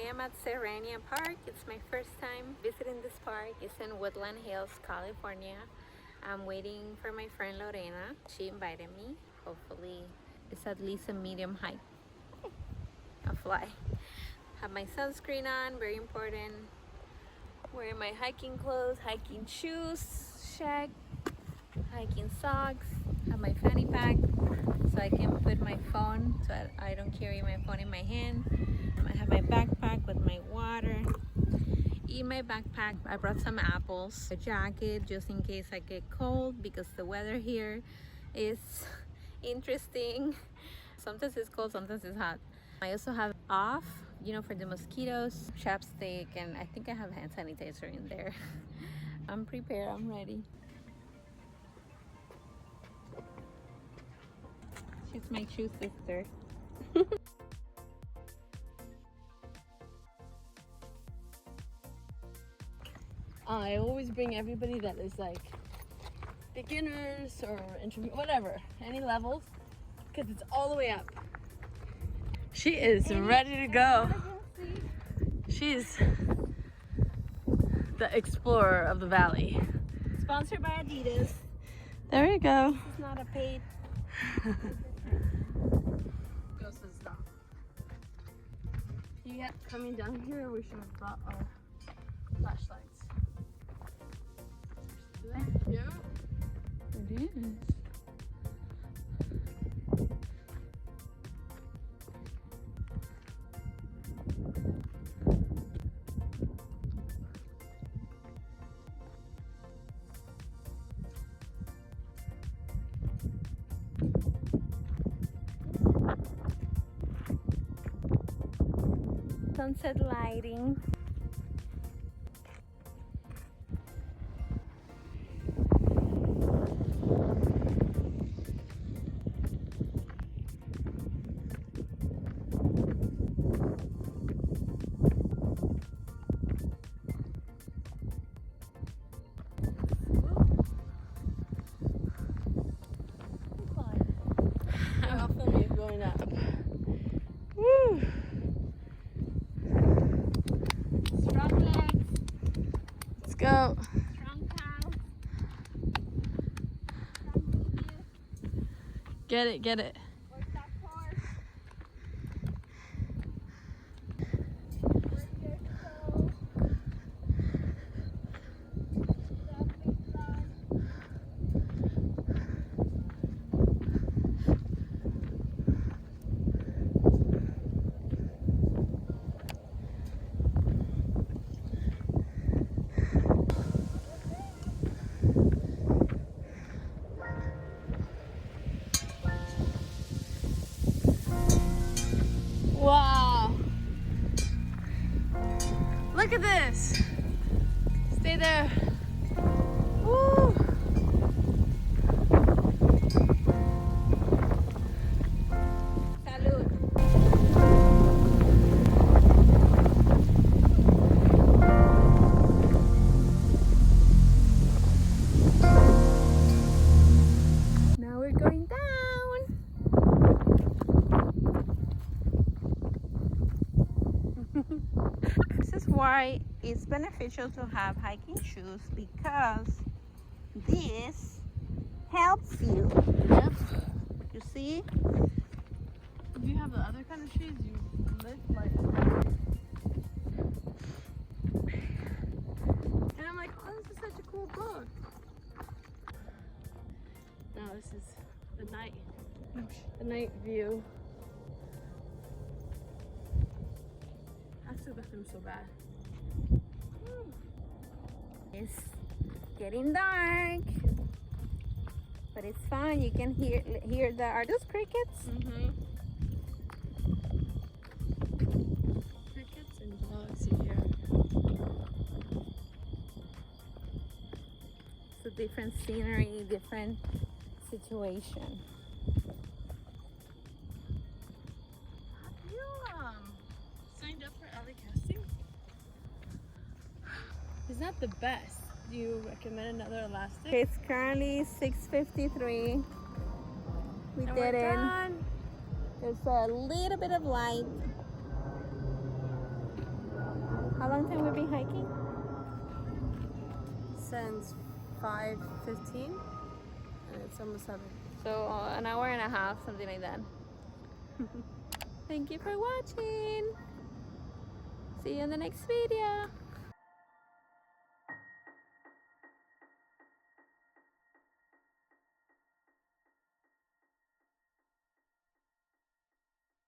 am at Serrania Park. It's my first time visiting this park. It's in Woodland Hills, California. I'm waiting for my friend Lorena. She invited me. Hopefully it's at least a medium height. I'll fly. Have my sunscreen on, very important. Wearing my hiking clothes, hiking shoes, check. Hiking socks. Have my fanny pack so I can put my phone so I don't carry my phone in my hand. I have my backpack with my water. In my backpack I brought some apples, a jacket just in case I get cold because the weather here is interesting. Sometimes it's cold, sometimes it's hot. I also have off, you know, for the mosquitoes, chapstick, and I think I have hand sanitizer in there. I'm prepared, I'm ready. She's my true sister. I always bring everybody that is like beginners or intermediate, whatever, any levels, because it's all the way up. She is ready to go. She's the explorer of the valley. Sponsored by Adidas. There you go. This is not a paid. Goes to stop. Yeah, coming down here, we should have brought our flashlights. Yeah, It is. Sunset lighting. I'll film you going up. Woo! Strong legs, Let's go. strong cows. Strong booty. Get it, get it. Work that core. Work your toe. Double incline. Wow. Look at this. Stay there. Woo. Salud. Now we're going down. This is why it's beneficial to have hiking shoes because this helps you. Yep. You see? If you have the other kind of shoes, you lift like. And I'm like, oh, this is such a cool book. No, this is the night view. I still got them so bad. It's getting dark, but it's fun. You can hear the. Are those crickets? Mm-hmm. Crickets and dogs here. It's a different scenery, different situation. Have you signed up for LA casting? It's not the best. Do you recommend another elastic? It's currently 6:53. We And did we're it. done. There's a little bit of light. How long time we been hiking? Since 5:15, and it's almost 7. So an hour and a half, something like that. Thank you for watching. See you in the next video.